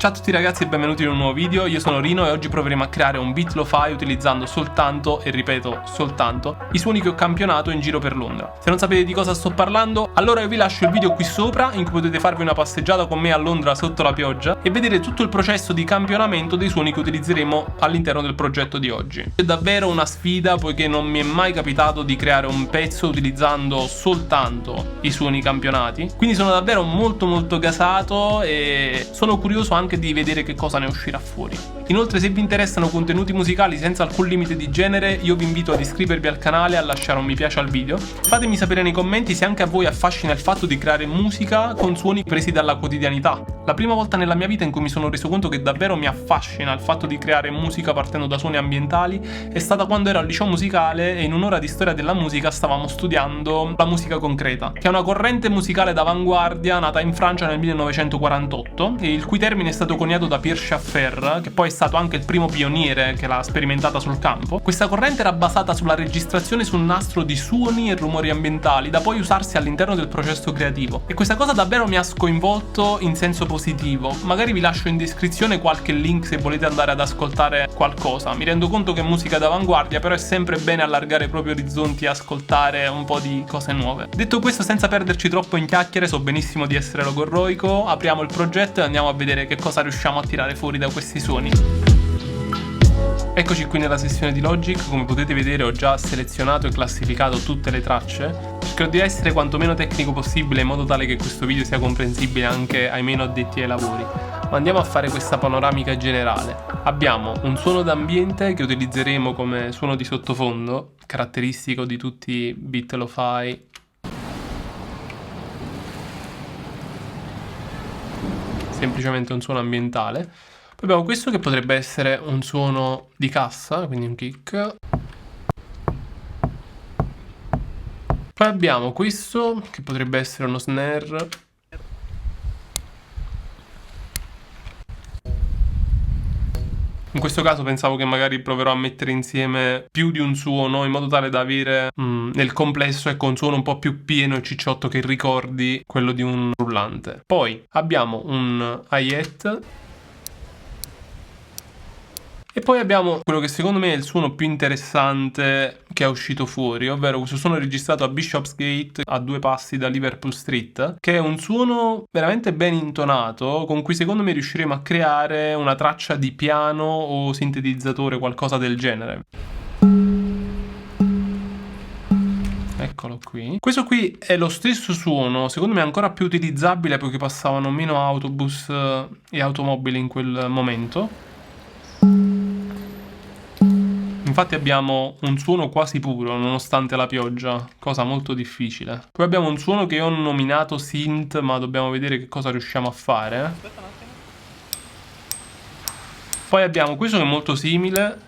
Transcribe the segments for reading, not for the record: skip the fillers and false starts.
Ciao a tutti ragazzi e benvenuti in un nuovo video, io sono Rino e oggi proveremo a creare un beat lo-fi utilizzando soltanto, e ripeto soltanto, i suoni che ho campionato in giro per Londra. Se non sapete di cosa sto parlando, allora io vi lascio il video qui sopra in cui potete farvi una passeggiata con me a Londra sotto la pioggia e vedere tutto il processo di campionamento dei suoni che utilizzeremo all'interno del progetto di oggi. È davvero una sfida poiché non mi è mai capitato di creare un pezzo utilizzando soltanto i suoni campionati, quindi sono davvero molto gasato e sono curioso anche di vedere che cosa ne uscirà fuori. Inoltre, se vi interessano contenuti musicali senza alcun limite di genere, io vi invito ad iscrivervi al canale e a lasciare un mi piace al video. Fatemi sapere nei commenti se anche a voi affascina il fatto di creare musica con suoni presi dalla quotidianità. La prima volta nella mia vita in cui mi sono reso conto che davvero mi affascina il fatto di creare musica partendo da suoni ambientali è stata quando ero al liceo musicale e in un'ora di storia della musica stavamo studiando la musica concreta, che è una corrente musicale d'avanguardia nata in Francia nel 1948 e il cui termine è stato coniato da Pierre Schaeffer, che poi è stato anche il primo pioniere che l'ha sperimentata sul campo. Questa corrente era basata sulla registrazione sul nastro di suoni e rumori ambientali da poi usarsi all'interno del processo creativo, e questa cosa davvero mi ha sconvolto in senso positivo. Magari vi lascio in descrizione qualche link se volete andare ad ascoltare qualcosa. Mi rendo conto che è musica d'avanguardia, però è sempre bene allargare i propri orizzonti e ascoltare un po' di cose nuove. Detto questo, senza perderci troppo in chiacchiere, so benissimo di essere logorroico, apriamo il progetto e andiamo a vedere che cosa riusciamo a tirare fuori da questi suoni. Eccoci qui nella sessione di Logic. Come potete vedere ho già selezionato e classificato tutte le tracce. Cercherò di essere quanto meno tecnico possibile in modo tale che questo video sia comprensibile anche ai meno addetti ai lavori. Ma andiamo a fare questa panoramica generale. Abbiamo un suono d'ambiente che utilizzeremo come suono di sottofondo, caratteristico di tutti i beat lo-fi. Semplicemente un suono ambientale. Poi abbiamo questo che potrebbe essere un suono di cassa, quindi un kick. Poi abbiamo questo che potrebbe essere uno snare. In questo caso pensavo che magari proverò a mettere insieme più di un suono in modo tale da avere nel complesso, ecco, un suono un po' più pieno e cicciotto che ricordi quello di un rullante. Poi abbiamo un hi-hat. E poi abbiamo quello che secondo me è il suono più interessante che è uscito fuori, ovvero questo suono registrato a Bishopsgate, a 2 passi da Liverpool Street, che è un suono veramente ben intonato, con cui secondo me riusciremo a creare una traccia di piano o sintetizzatore, qualcosa del genere. Eccolo qui. Questo qui è lo stesso suono, secondo me ancora più utilizzabile perché passavano meno autobus e automobili in quel momento. Infatti abbiamo un suono quasi puro nonostante la pioggia, cosa molto difficile. Poi abbiamo un suono che ho nominato synth, ma dobbiamo vedere che cosa riusciamo a fare. Poi abbiamo questo che è molto simile.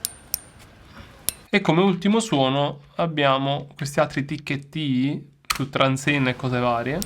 E come ultimo suono abbiamo questi altri ticchetti su transcend e cose varie.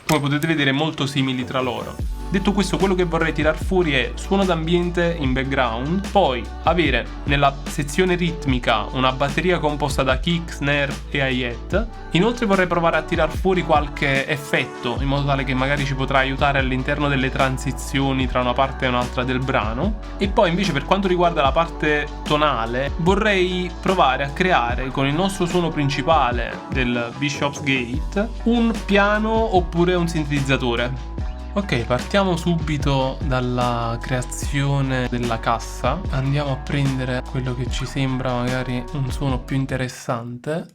Come potete vedere molto simili tra loro. Detto questo, quello che vorrei tirar fuori è suono d'ambiente in background, poi avere nella sezione ritmica una batteria composta da kick, snare e hi-hat. Inoltre vorrei provare a tirar fuori qualche effetto in modo tale che magari ci potrà aiutare all'interno delle transizioni tra una parte e un'altra del brano. E poi invece per quanto riguarda la parte tonale vorrei provare a creare con il nostro suono principale del Bishopsgate un piano oppure un sintetizzatore. Ok, partiamo subito dalla creazione della cassa. Andiamo a prendere quello che ci sembra magari un suono più interessante.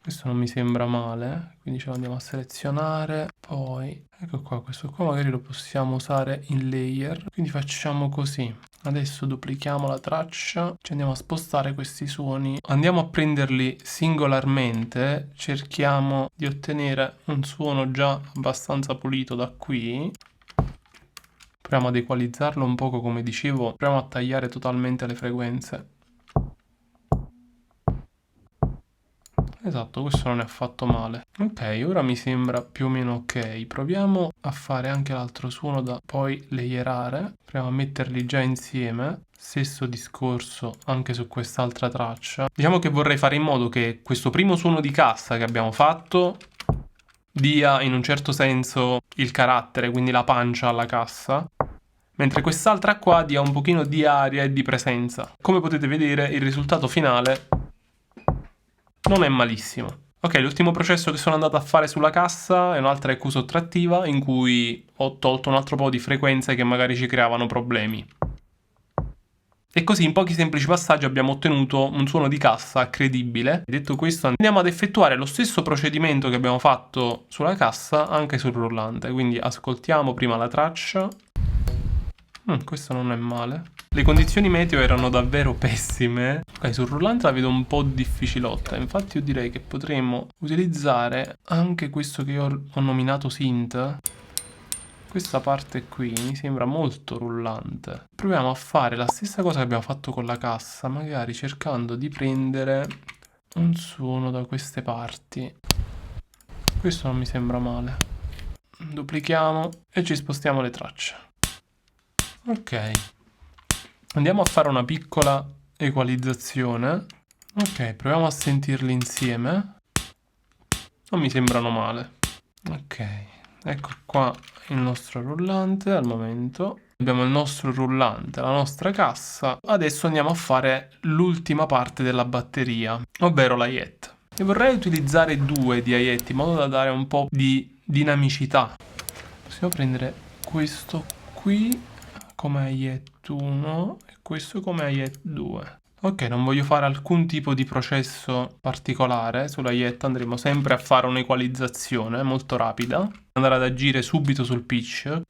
Questo non mi sembra male, quindi ce lo andiamo a selezionare. Poi, ecco qua, questo qua magari lo possiamo usare in layer. Quindi facciamo così. Adesso duplichiamo la traccia, ci andiamo a spostare questi suoni, andiamo a prenderli singolarmente, cerchiamo di ottenere un suono già abbastanza pulito da qui. Proviamo ad equalizzarlo un poco, come dicevo, proviamo a tagliare totalmente le frequenze. Esatto, questo non è affatto male. Ok, ora mi sembra più o meno ok. Proviamo a fare anche l'altro suono da poi layerare. Proviamo a metterli già insieme. Stesso discorso anche su quest'altra traccia. Diciamo che vorrei fare in modo che questo primo suono di cassa che abbiamo fatto dia in un certo senso il carattere, quindi la pancia alla cassa, mentre quest'altra qua dia un pochino di aria e di presenza. Come potete vedere, il risultato finale non è malissimo. Ok, l'ultimo processo che sono andato a fare sulla cassa è un'altra EQ sottrattiva in cui ho tolto un altro po' di frequenze che magari ci creavano problemi. E così in pochi semplici passaggi abbiamo ottenuto un suono di cassa credibile. Detto questo, andiamo ad effettuare lo stesso procedimento che abbiamo fatto sulla cassa anche sul rullante. Quindi ascoltiamo prima la traccia. Questo non è male. Le condizioni meteo erano davvero pessime. Ok, sul rullante la vedo un po' difficilotta. Infatti io direi che potremmo utilizzare anche questo che io ho nominato synth. Questa parte qui mi sembra molto rullante. Proviamo a fare la stessa cosa che abbiamo fatto con la cassa, magari cercando di prendere un suono da queste parti. Questo non mi sembra male. Duplichiamo e ci spostiamo le tracce. Ok. Andiamo a fare una piccola equalizzazione. Ok, proviamo a sentirli insieme. Non mi sembrano male. Ok, ecco qua il nostro rullante al momento. Abbiamo il nostro rullante, la nostra cassa. Adesso andiamo a fare l'ultima parte della batteria, ovvero la hi-hat. E vorrei utilizzare due di hi-hat in modo da dare un po' di dinamicità. Possiamo prendere questo qui come hi-hat 1 e questo come hi-hat 2. Ok, non voglio fare alcun tipo di processo particolare sulla hi-hat, andremo sempre a fare un'equalizzazione molto rapida, andare ad agire subito sul pitch.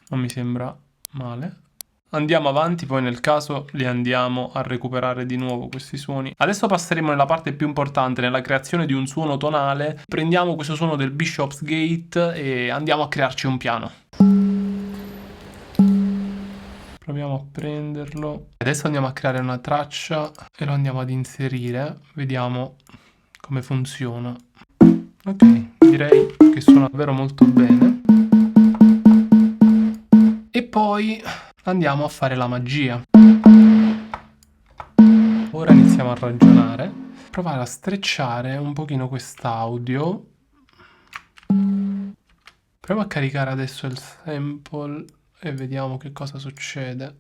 Non mi sembra male. Andiamo avanti, poi nel caso li andiamo a recuperare di nuovo questi suoni. Adesso passeremo nella parte più importante, nella creazione di un suono tonale. Prendiamo questo suono del Bishop's Gate e andiamo a crearci un piano. Proviamo a prenderlo. Adesso andiamo a creare una traccia e lo andiamo ad inserire. Vediamo come funziona. Ok, direi che suona davvero molto bene. E poi andiamo a fare la magia. Ora iniziamo a ragionare. Provare a strecciare un pochino quest'audio. Proviamo a caricare adesso il sample e vediamo che cosa succede.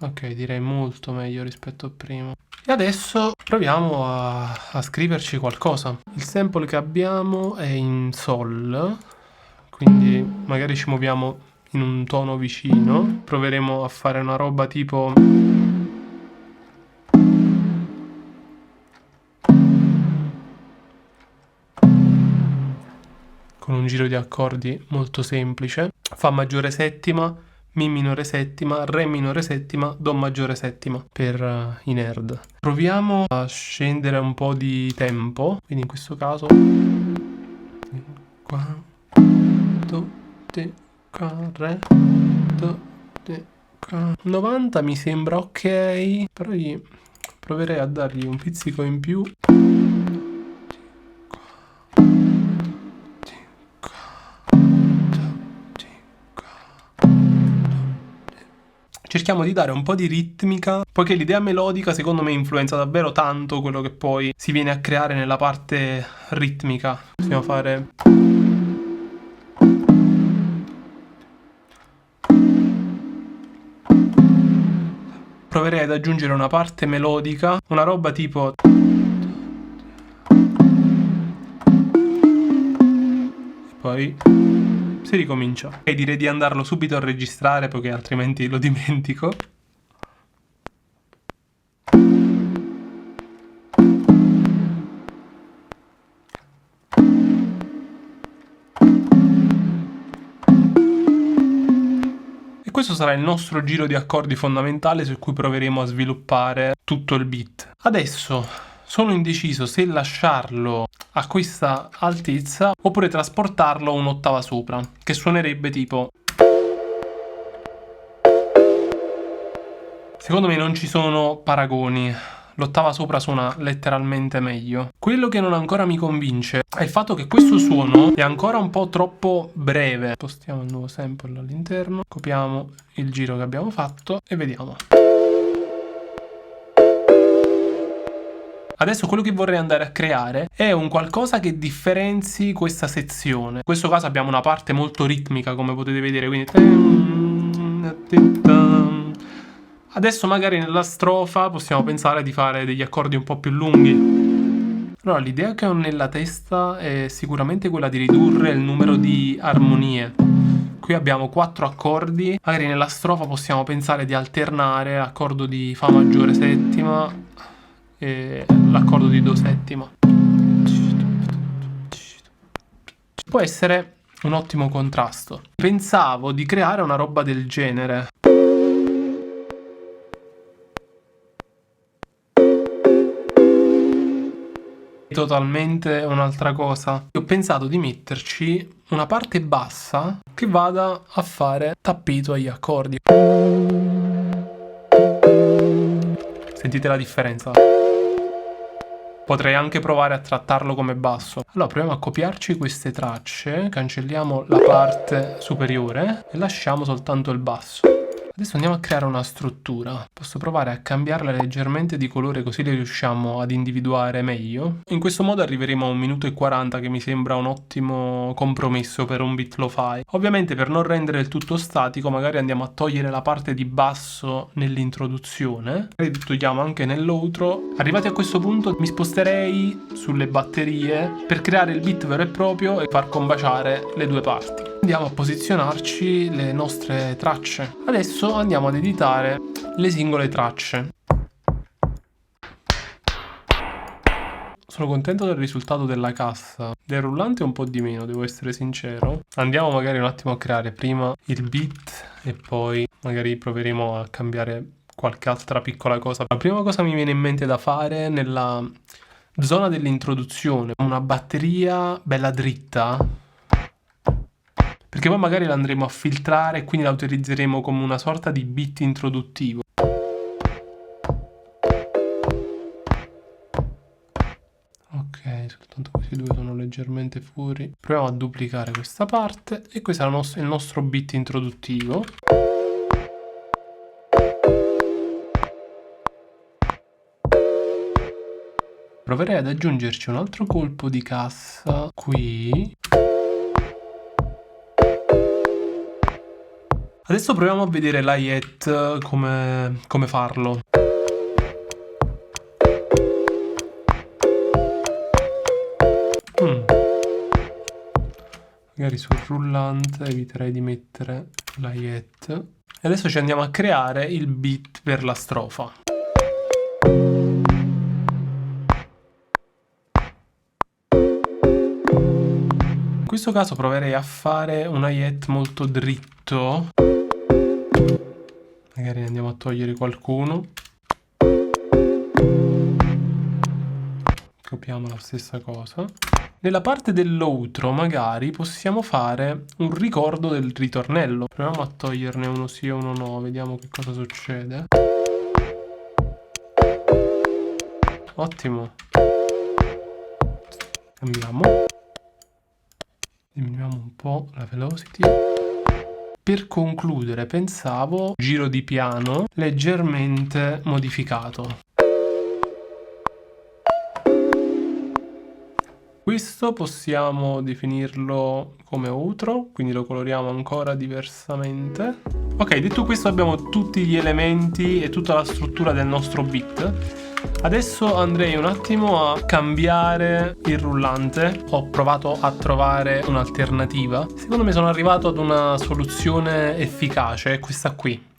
Ok, direi molto meglio rispetto a prima. E adesso proviamo a scriverci qualcosa. Il sample che abbiamo è in sol, quindi magari ci muoviamo in un tono vicino. Proveremo a fare una roba tipo... con un giro di accordi molto semplice. Fa maggiore settima, mi minore settima, re minore settima, do maggiore settima per i nerd. Proviamo a scendere un po' di tempo, quindi in questo caso qua, do, te, ca, re, do, te, ca. 90 mi sembra ok, però proverei a dargli un pizzico in più. Cerchiamo di dare un po' di ritmica, poiché l'idea melodica secondo me influenza davvero tanto quello che poi si viene a creare nella parte ritmica. Possiamo fare... Proverei ad aggiungere una parte melodica, una roba tipo... E poi... si ricomincia. E direi di andarlo subito a registrare perché altrimenti lo dimentico. E questo sarà il nostro giro di accordi fondamentale su cui proveremo a sviluppare tutto il beat. Adesso sono indeciso se lasciarlo a questa altezza oppure trasportarlo un'ottava sopra, che suonerebbe tipo... Secondo me non ci sono paragoni, l'ottava sopra suona letteralmente meglio. Quello che non ancora mi convince è il fatto che questo suono è ancora un po' troppo breve. Spostiamo il nuovo sample all'interno, copiamo il giro che abbiamo fatto e vediamo. Adesso quello che vorrei andare a creare è un qualcosa che differenzi questa sezione. In questo caso abbiamo una parte molto ritmica, come potete vedere, quindi adesso magari nella strofa possiamo pensare di fare degli accordi un po' più lunghi. Allora, l'idea che ho nella testa è sicuramente quella di ridurre il numero di armonie. Qui abbiamo 4 accordi, magari nella strofa possiamo pensare di alternare l'accordo di Fa maggiore settima e l'accordo di Do settima. Può essere un ottimo contrasto. Pensavo di creare una roba del genere. Totalmente un'altra cosa. Ho pensato di metterci una parte bassa che vada a fare tappeto agli accordi. Sentite la differenza? Potrei anche provare a trattarlo come basso. Allora proviamo a copiarci queste tracce, cancelliamo la parte superiore e lasciamo soltanto il basso. Adesso andiamo a creare una struttura. Posso provare a cambiarla leggermente di colore così le riusciamo ad individuare meglio. In questo modo arriveremo a 1 minuto e 40 che mi sembra un ottimo compromesso per un beat lo-fi. Ovviamente per non rendere il tutto statico magari andiamo a togliere la parte di basso nell'introduzione. E togliamo anche nell'outro. Arrivati a questo punto mi sposterei sulle batterie per creare il beat vero e proprio e far combaciare le due parti. Andiamo a posizionarci le nostre tracce. Adesso andiamo ad editare le singole tracce. Sono contento del risultato della cassa. Del rullante un po' di meno, devo essere sincero. Andiamo magari un attimo a creare prima il beat e poi magari proveremo a cambiare qualche altra piccola cosa. La prima cosa mi viene in mente da fare nella zona dell'introduzione, una batteria bella dritta. Perché poi magari la andremo a filtrare e quindi la utilizzeremo come una sorta di beat introduttivo. Ok, soltanto questi due sono leggermente fuori. Proviamo a duplicare questa parte e questo è il nostro beat introduttivo. Proverei ad aggiungerci un altro colpo di cassa qui. Adesso proviamo a vedere l'hi-hat come farlo. Magari sul rullante eviterei di mettere l'hi-hat. E adesso ci andiamo a creare il beat per la strofa. In questo caso proverei a fare un hi-hat molto dritto. Magari andiamo a togliere qualcuno. Copiamo la stessa cosa. Nella parte dell'outro magari possiamo fare un ricordo del ritornello. Proviamo a toglierne uno sì e uno no, vediamo che cosa succede. Ottimo. Cambiamo. Diminuiamo un po' la velocity. Per concludere pensavo giro di piano leggermente modificato. Questo possiamo definirlo come outro, quindi lo coloriamo ancora diversamente. Ok, detto questo abbiamo tutti gli elementi e tutta la struttura del nostro beat. Adesso andrei un attimo a cambiare il rullante. Ho provato a trovare un'alternativa. Secondo me sono arrivato ad una soluzione efficace, è questa qui.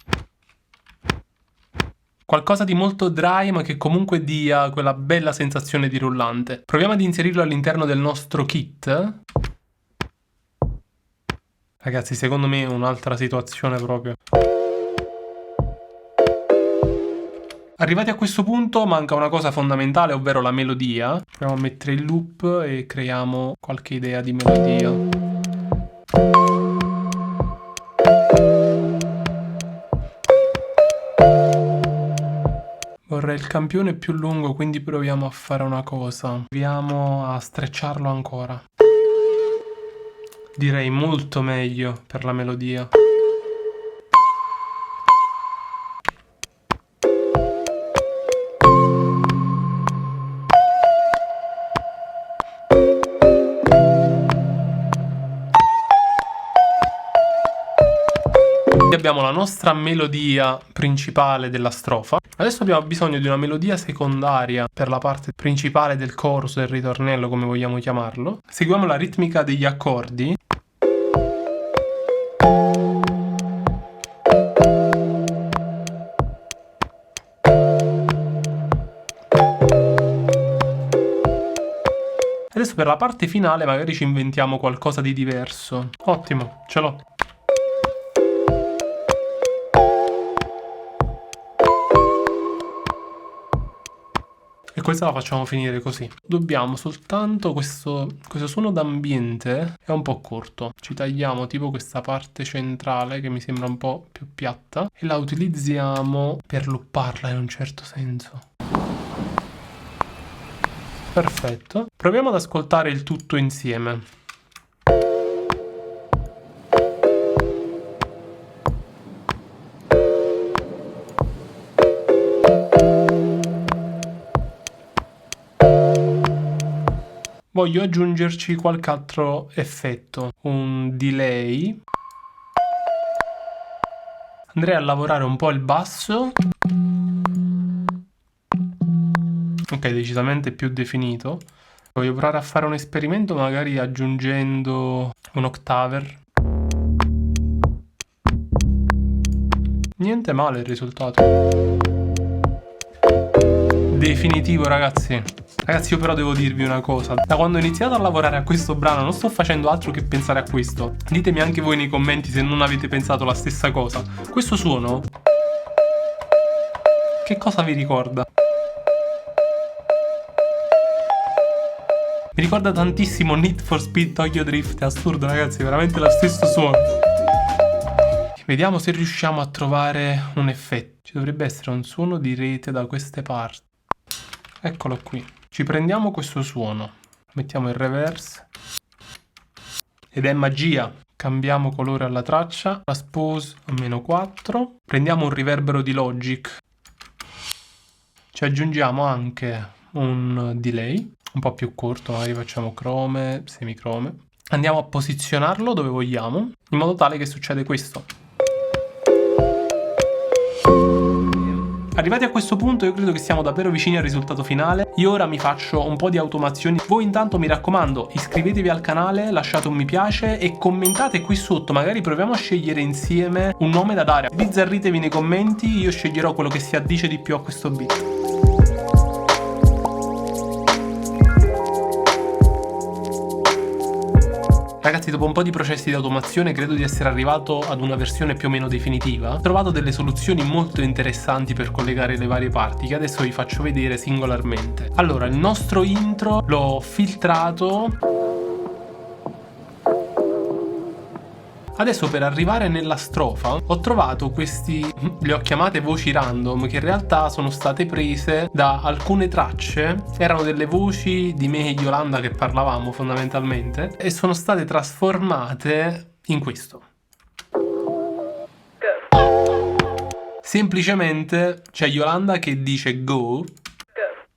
Qualcosa di molto dry ma che comunque dia quella bella sensazione di rullante. Proviamo ad inserirlo all'interno del nostro kit. Ragazzi, secondo me è un'altra situazione proprio. Arrivati a questo punto manca una cosa fondamentale, ovvero la melodia. Proviamo a mettere il loop e creiamo qualche idea di melodia. Vorrei il campione più lungo, quindi proviamo a fare una cosa. Proviamo a strecciarlo ancora. Direi molto meglio per la melodia. Qui abbiamo la nostra melodia principale della strofa. Adesso abbiamo bisogno di una melodia secondaria per la parte principale del chorus, del ritornello, come vogliamo chiamarlo. Seguiamo la ritmica degli accordi. Adesso per la parte finale magari ci inventiamo qualcosa di diverso. Ottimo, ce l'ho. E questa la facciamo finire così. Dobbiamo soltanto questo suono d'ambiente è un po' corto. Ci tagliamo tipo questa parte centrale che mi sembra un po' più piatta e la utilizziamo per looparla in un certo senso. Perfetto. Proviamo ad ascoltare il tutto insieme. Voglio aggiungerci qualche altro effetto, un delay. Andrei a lavorare un po' il basso. Ok, decisamente più definito. Voglio provare a fare un esperimento magari aggiungendo un octaver. Niente male il risultato. Definitivo, ragazzi. Ragazzi, io però devo dirvi una cosa. Da quando ho iniziato a lavorare a questo brano non sto facendo altro che pensare a questo. Ditemi anche voi nei commenti se non avete pensato la stessa cosa. Questo suono, che cosa vi ricorda? Mi ricorda tantissimo Need for Speed Tokyo Drift. È assurdo, ragazzi, è veramente lo stesso suono. Vediamo se riusciamo a trovare un effetto. Ci dovrebbe essere un suono di rete da queste parti. Eccolo qui. Ci prendiamo questo suono, mettiamo il reverse ed è magia. Cambiamo colore alla traccia, la Spose a -4, prendiamo un riverbero di Logic, ci aggiungiamo anche un delay un po' più corto, magari facciamo crome, semicrome, andiamo a posizionarlo dove vogliamo in modo tale che succede questo. Arrivati a questo punto io credo che siamo davvero vicini al risultato finale. Io ora mi faccio un po' di automazioni. Voi intanto mi raccomando iscrivetevi al canale, lasciate un mi piace e commentate qui sotto. Magari proviamo a scegliere insieme un nome da dare. Bizzarritevi nei commenti, io sceglierò quello che si addice di più a questo beat. Ragazzi, dopo un po' di processi di automazione credo di essere arrivato ad una versione più o meno definitiva. Ho trovato delle soluzioni molto interessanti per collegare le varie parti che adesso vi faccio vedere singolarmente. Allora, il nostro intro l'ho filtrato. Adesso per arrivare nella strofa ho trovato questi, le ho chiamate voci random, che in realtà sono state prese da alcune tracce, erano delle voci di me e Yolanda che parlavamo fondamentalmente, e sono state trasformate in questo. Semplicemente c'è Yolanda che dice go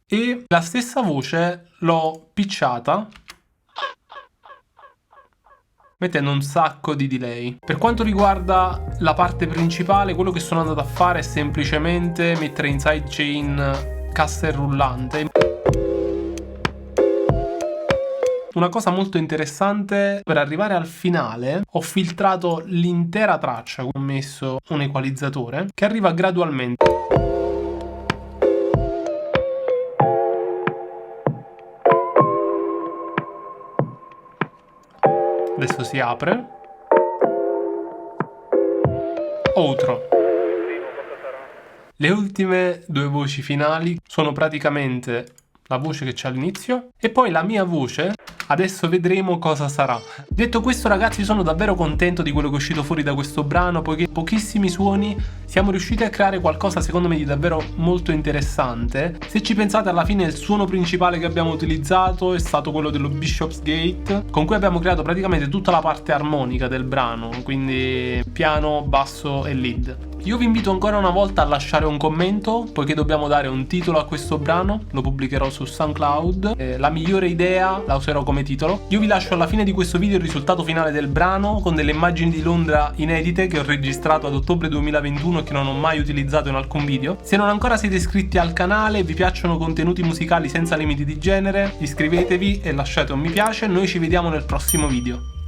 e la stessa voce l'ho pitchata mettendo un sacco di delay. Per quanto riguarda la parte principale, quello che sono andato a fare è semplicemente mettere in sidechain cassa rullante. Una cosa molto interessante, per arrivare al finale ho filtrato l'intera traccia, ho messo un equalizzatore che arriva gradualmente. Adesso si apre. Outro. Le ultime due voci finali sono praticamente la voce che c'è all'inizio e poi la mia voce. Adesso vedremo cosa sarà. Detto questo, ragazzi, sono davvero contento di quello che è uscito fuori da questo brano, poiché pochissimi suoni siamo riusciti a creare qualcosa secondo me di davvero molto interessante. Se ci pensate, alla fine il suono principale che abbiamo utilizzato è stato quello dello Bishopsgate, con cui abbiamo creato praticamente tutta la parte armonica del brano, quindi piano, basso e lead. Io vi invito ancora una volta a lasciare un commento, poiché dobbiamo dare un titolo a questo brano, lo pubblicherò su SoundCloud. La migliore idea la userò come come titolo. Io vi lascio alla fine di questo video il risultato finale del brano con delle immagini di Londra inedite che ho registrato ad ottobre 2021 e che non ho mai utilizzato in alcun video. Se non ancora siete iscritti al canale e vi piacciono contenuti musicali senza limiti di genere, iscrivetevi e lasciate un mi piace. Noi ci vediamo nel prossimo video.